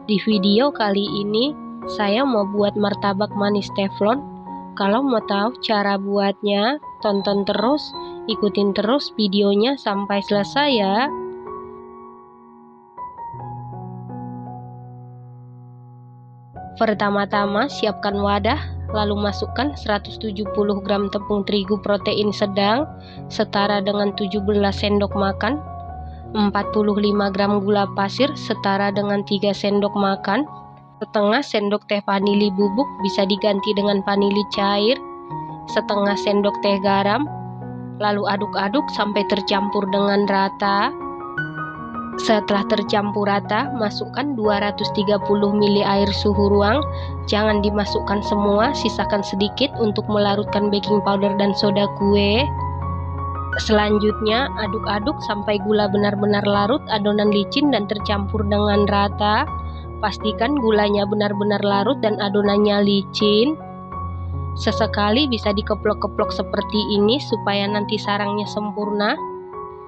Di video kali ini, saya mau buat martabak manis teflon. Kalau mau tahu cara buatnya, tonton terus, ikutin terus videonya sampai selesai ya. Pertama-tama siapkan wadah, lalu masukkan 170 gram tepung terigu protein sedang, setara dengan 17 sendok makan, 45 gram gula pasir setara dengan 3 sendok makan, setengah sendok teh vanili bubuk bisa diganti dengan vanili cair, setengah sendok teh garam, lalu aduk-aduk sampai tercampur dengan rata. Setelah tercampur rata, masukkan 230 ml air suhu ruang. Jangan dimasukkan semua, sisakan sedikit untuk melarutkan baking powder dan soda kue. Selanjutnya, aduk-aduk sampai gula benar-benar larut, adonan licin dan tercampur dengan rata. Pastikan gulanya benar-benar larut dan adonannya licin. Sesekali bisa dikeplok-keplok seperti ini supaya nanti sarangnya sempurna.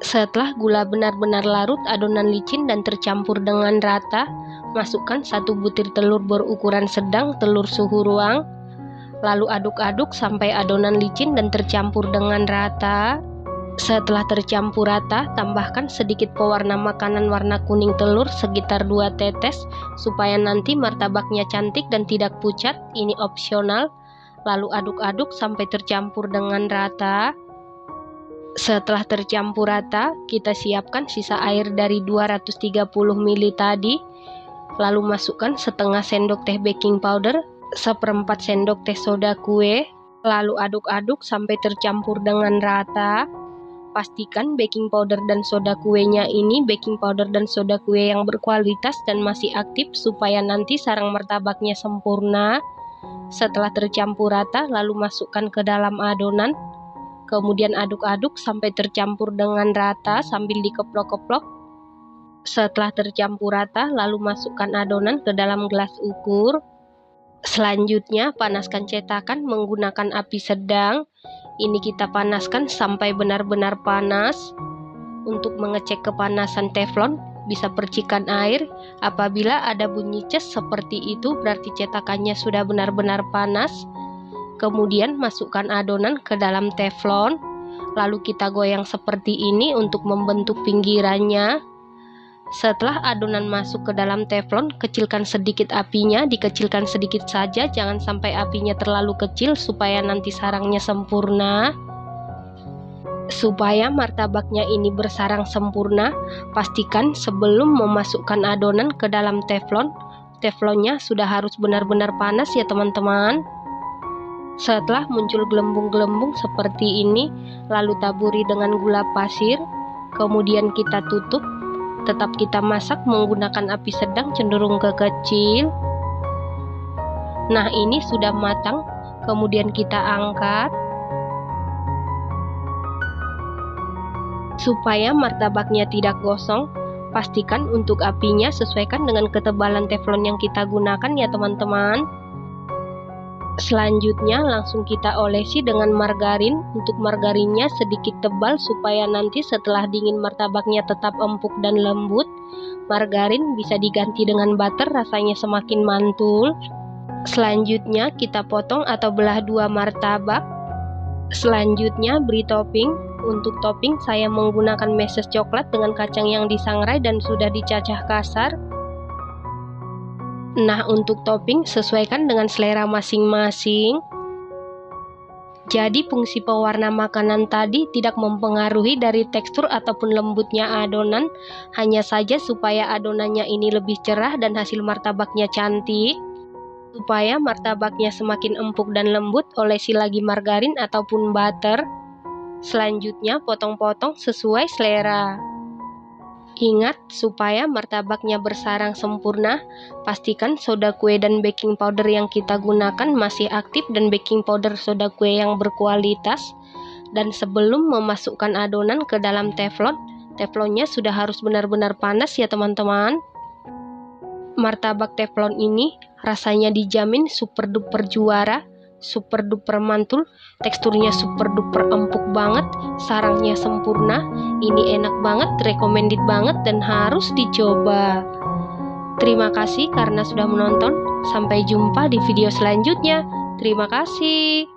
Setelah gula benar-benar larut, adonan licin dan tercampur dengan rata, masukkan 1 butir telur berukuran sedang, telur suhu ruang. Lalu aduk-aduk sampai adonan licin dan tercampur dengan rata. Setelah tercampur rata, tambahkan sedikit pewarna makanan warna kuning telur sekitar 2 tetes supaya nanti martabaknya cantik dan tidak pucat. Ini opsional. Lalu aduk-aduk sampai tercampur dengan rata. Setelah tercampur rata, kita siapkan sisa air dari 230 ml tadi. Lalu masukkan setengah sendok teh baking powder, 1/4 sendok teh soda kue. Lalu aduk-aduk sampai tercampur dengan rata. Pastikan baking powder dan soda kuenya ini baking powder dan soda kue yang berkualitas dan masih aktif supaya nanti sarang martabaknya sempurna. Setelah tercampur rata, lalu masukkan ke dalam adonan. Kemudian aduk-aduk sampai tercampur dengan rata sambil dikeplok-keplok. Setelah tercampur rata, lalu masukkan adonan ke dalam gelas ukur. Selanjutnya, panaskan cetakan menggunakan api sedang. Ini kita panaskan sampai benar-benar panas. Untuk mengecek kepanasan teflon, bisa percikan air. Apabila ada bunyi ces seperti itu, berarti cetakannya sudah benar-benar panas. Kemudian masukkan adonan ke dalam teflon. Lalu kita goyang seperti ini untuk membentuk pinggirannya. Setelah adonan masuk ke dalam teflon, kecilkan sedikit apinya, dikecilkan sedikit saja, jangan sampai apinya terlalu kecil supaya nanti sarangnya sempurna. Supaya martabaknya ini bersarang sempurna, pastikan sebelum memasukkan adonan ke dalam teflon, teflonnya sudah harus benar-benar panas ya teman-teman. Setelah muncul gelembung-gelembung seperti ini, lalu taburi dengan gula pasir, kemudian kita tutup. Tetap kita masak menggunakan api sedang cenderung ke kecil. Nah, ini sudah matang, kemudian kita angkat. Supaya martabaknya tidak gosong, pastikan untuk apinya sesuaikan dengan ketebalan teflon yang kita gunakan ya teman-teman. Selanjutnya langsung kita olesi dengan margarin. Untuk margarinnya sedikit tebal supaya nanti setelah dingin martabaknya tetap empuk dan lembut. Margarin bisa diganti dengan butter, rasanya semakin mantul. Selanjutnya kita potong atau belah 2 martabak. Selanjutnya beri topping. Untuk topping saya menggunakan meses coklat dengan kacang yang disangrai dan sudah dicacah kasar. Nah, untuk topping sesuaikan dengan selera masing-masing. Jadi fungsi pewarna makanan tadi tidak mempengaruhi dari tekstur ataupun lembutnya adonan, hanya saja supaya adonannya ini lebih cerah dan hasil martabaknya cantik. Supaya martabaknya semakin empuk dan lembut, olesi lagi margarin ataupun butter. Selanjutnya potong-potong sesuai selera. Ingat, supaya martabaknya bersarang sempurna, pastikan soda kue dan baking powder yang kita gunakan masih aktif dan baking powder soda kue yang berkualitas. Dan sebelum memasukkan adonan ke dalam teflon, teflonnya sudah harus benar-benar panas ya teman-teman. Martabak teflon ini rasanya dijamin super duper juara, super duper mantul, teksturnya super duper empuk banget, sarangnya sempurna. Ini enak banget, recommended banget dan harus dicoba. Terima kasih karena sudah menonton. Sampai jumpa di video selanjutnya. Terima kasih.